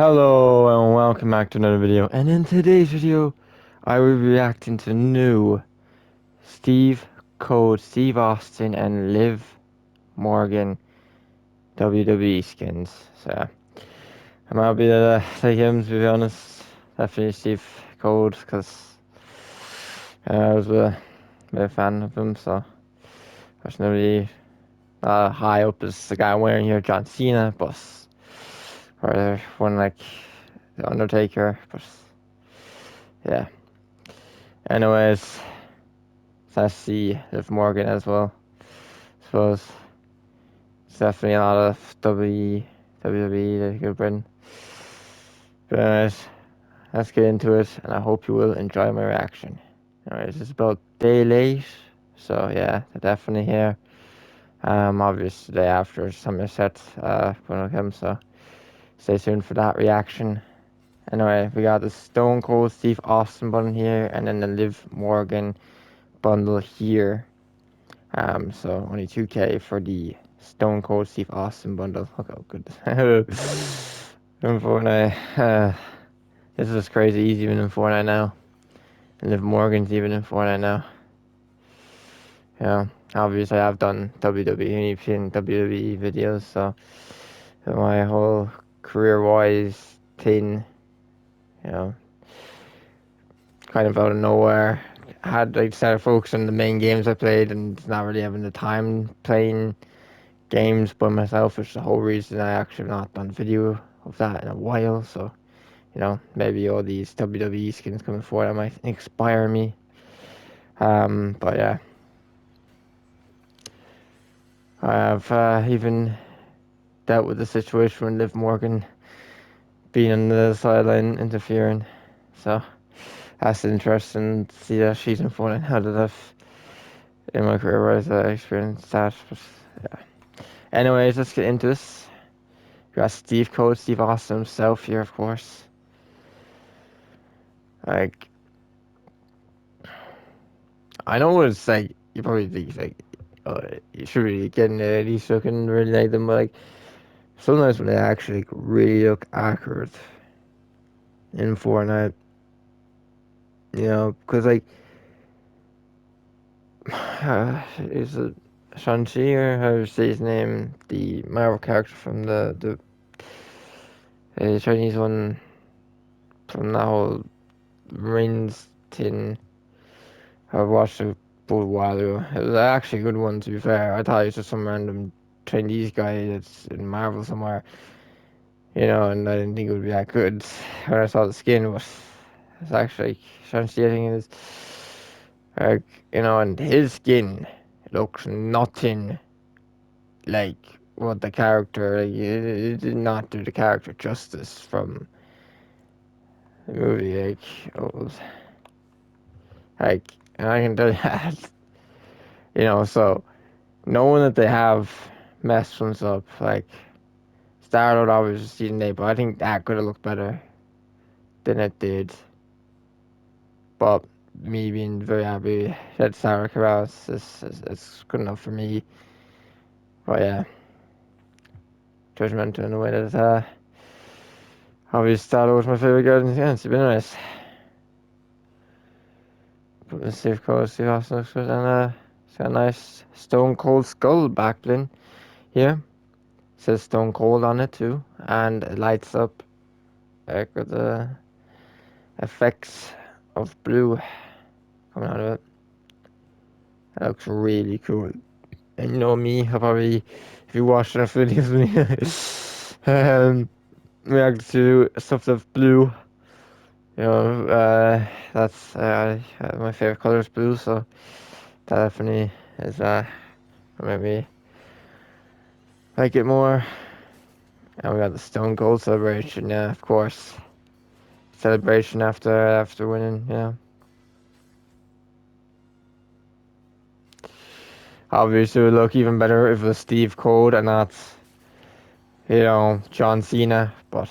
Hello and welcome back to another video. And in today's video, I will be reacting to new Steve Steve Austin and Liv Morgan WWE skins. So I'm happy to take him, to be honest. Definitely Steve Code, because I was a big fan of him. So personally, high up as the guy I'm wearing here, John Cena, but or one like the Undertaker, but yeah. Anyways, let's see Liv Morgan as well. I suppose it's definitely a lot of WWE that you could bring. But anyways, let's get into it, and I hope you will enjoy my reaction. Anyways, it's about day late, so yeah, they're definitely here. Obviously the day after Somerset when it comes, so stay tuned for that reaction. Anyway, we got the Stone Cold Steve Austin button here, and then the Liv Morgan bundle here. So only 2K for the Stone Cold Steve Austin bundle. Look how good in Fortnite. This is crazy. He's even in Fortnite now. And Liv Morgan's even in Fortnite now. Yeah, obviously I've done WWE and WWE videos, so my whole career-wise thing, you know, kind of out of nowhere. Had like started focusing on the main games I played and not really having the time playing games by myself, which is the whole reason I actually have not done video of that in a while. So, maybe all these WWE skins coming forward might inspire me. But yeah, I have even dealt with the situation with Liv Morgan being on the sideline interfering. So that's interesting to see that she's in front and how did I've in my career wise I experienced that. But yeah. Anyways, let's get into this. We got Steve Austin himself here, of course. Like, I know what it's like. You probably think like, you should really get in it. He's looking really like them, but like sometimes when they actually like, really look accurate in Fortnite, because like, is it Shang-Chi or how do you say his name? The Marvel character from the Chinese one from that whole Marines thing. I watched it a while ago. It was actually a good one, to be fair. I thought it was just some random Chinese guy that's in Marvel somewhere, and I didn't think it would be that good when I saw the skin, but it's actually Shang-Chi, I think it is. Like, and his skin looks nothing like what the character, like, it did not do the character justice from the movie, like, it was, like, and I can tell you that, so knowing that they have messed things up, like Star-Lord obviously seen they, but I think that could have looked better than it did. But me being very happy that Star-Lord came out, it's good enough for me. But yeah, judgmental in a way that obviously Star-Lord was my favorite guy in the end. It's been nice. Put the Steve Cold, Steve Austin looks good, and it's got a nice Stone Cold Skull backbling here. It says Stone Cold on it too, and it lights up with the effects of blue coming out of it. That looks really cool. And you know me, I probably, if you watch enough videos with me, react to stuff that's blue. That's my favorite color is blue, so that definitely is maybe like it more. And we got the Stone Cold celebration, yeah, of course. Celebration after winning, yeah. Obviously, it would look even better if it was Steve Cold and not, John Cena. But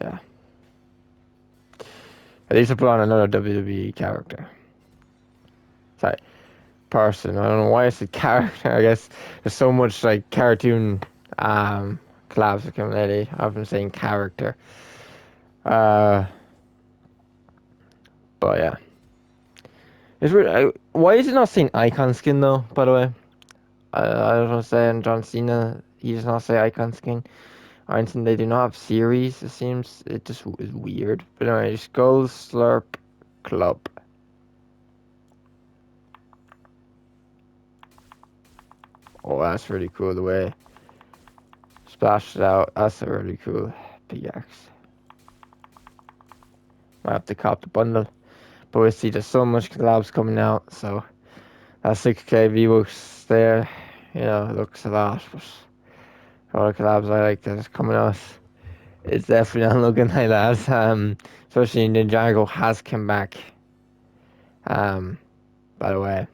yeah, at least I put on another WWE character. Sorry, person. I don't know why I said character. I guess there's so much like cartoon collabs with him lately. I've been saying character. But yeah. It's weird. Why is it not saying icon skin though, by the way? I was gonna say, and John Cena, he does not say icon skin. Einstein, they do not have series, it seems. It just is weird. But anyway, Skull Slurp Club. Oh, that's really cool the way splashed it out. That's a really cool pickaxe. Might have to cop the bundle. But we see there's so much collabs coming out, so that 6k V-Bucks there, you know, it looks a lot, but all the collabs I like that is coming out, it's definitely not looking like that. Especially Ninjago has come back. By the way.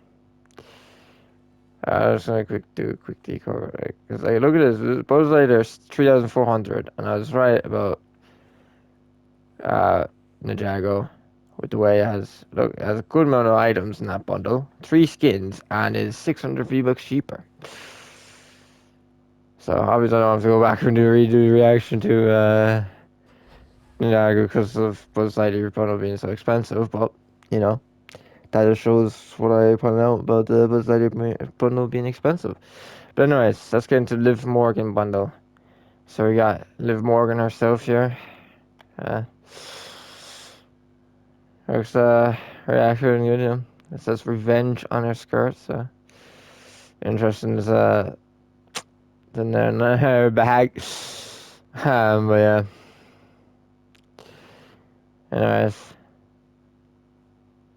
I was gonna do a quick decode, because like, look at this. Supposedly there's 3,400, and I was right about Ninjago with the way it has a good amount of items in that bundle, 3 skins, and is 600 V-Bucks cheaper. So obviously I don't have to go back and redo the reaction to Ninjago because of Buzz Lightyear bundle being so expensive, but you know. That just shows what I pointed out about the Buzz Lightyear bundle being expensive. But anyways, let's get into Liv Morgan bundle. So we got Liv Morgan herself here. Looks very accurate and good, you know. It says revenge on her skirt, so interesting is in her bag. But yeah. Anyways.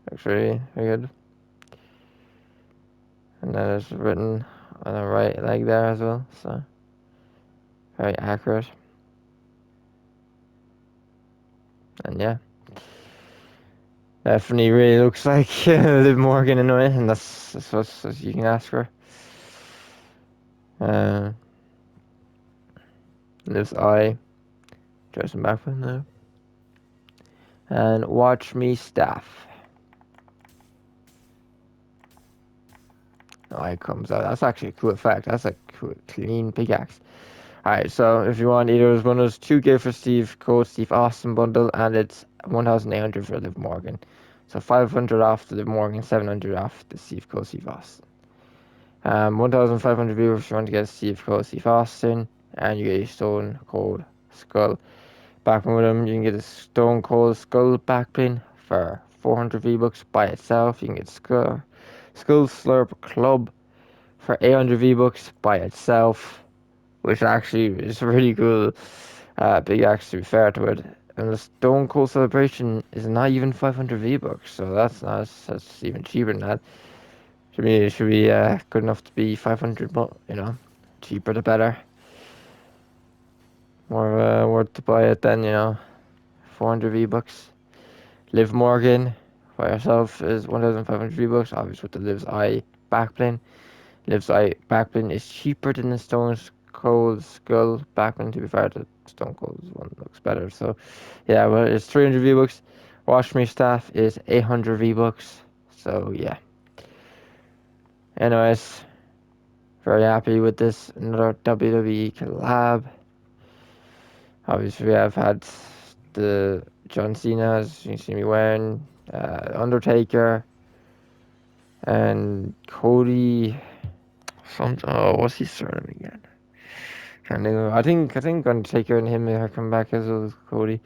Looks really good. And then it's written on the right leg there as well, so very accurate. And yeah. Definitely really looks like Liv Morgan in a way, and that's what you can ask for. Liv's eye, dressing back from there. And watch me staff. The eye comes out. That's actually a cool effect. That's a cool, clean pickaxe. Alright, so if you want either of those bundles, 2K for Steve Code, Steve Austin bundle, and it's 1,800 for Liv Morgan. So 500 off the Liv Morgan, 700 off the Steve Code, Steve Austin. 1,500 viewers if you want to get Steve Code, Steve Austin, and you get a Stone Cold Skull backbling with him. You can get a Stone Cold Skull backbling for 400 V-Bucks by itself. You can get Skull Slurp Club for 800 V-Bucks by itself, which actually is really cool. Big axe to be fair to it. And the Stone Cold Celebration is not even 500 V-Bucks, so that's nice. That's even cheaper than that. To me, it should be good enough to be 500, but you know, cheaper the better. More worth to buy it than, you know, 400 V-Bucks. Liv Morgan by herself is 1,500 V-Bucks, obviously with the Liv's Eye backbling. Liv's Eye backbling is cheaper than the Stone Cold Skull backbling. To be fair, the Stone Cold one looks better. So yeah, well, it's 300 V-Bucks. Wash Me Staff is 800 V-Bucks. So yeah. Anyways, very happy with this. Another WWE collab. Obviously, we have had the John Cena, as you see me wearing, Undertaker, and Cody. What's his surname again? Can't think of, I think Undertaker and him are coming back as well as Cody.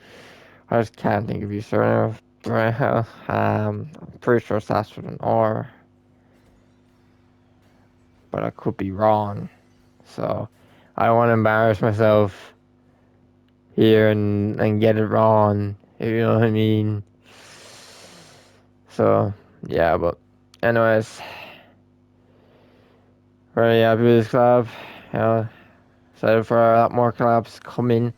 I just can't think of his surname right now. I'm pretty sure it starts with an R, but I could be wrong. So I don't want to embarrass myself here and get it wrong, if you know what I mean. So yeah, but anyways, very happy with this collab. You know, excited for a lot more collabs coming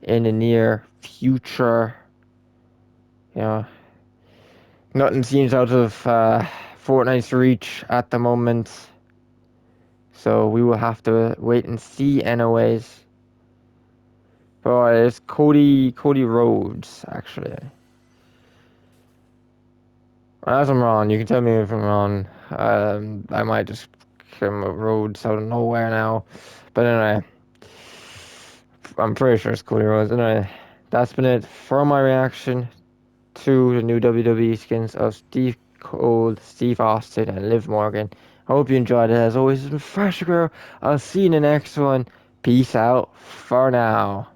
in the near future. You know, nothing seems out of Fortnite's reach at the moment, so we will have to wait and see anyways. But it's Cody Rhodes actually. As I'm wrong, you can tell me if I'm wrong. I might just come Rhodes out of nowhere now. But anyway, I'm pretty sure it's Cody Rhodes. Anyway, that's been it for my reaction to the new WWE skins of Steve Cold, Steve Austin, and Liv Morgan. I hope you enjoyed it. As always, it's been Fresh Girl. I'll see you in the next one. Peace out for now.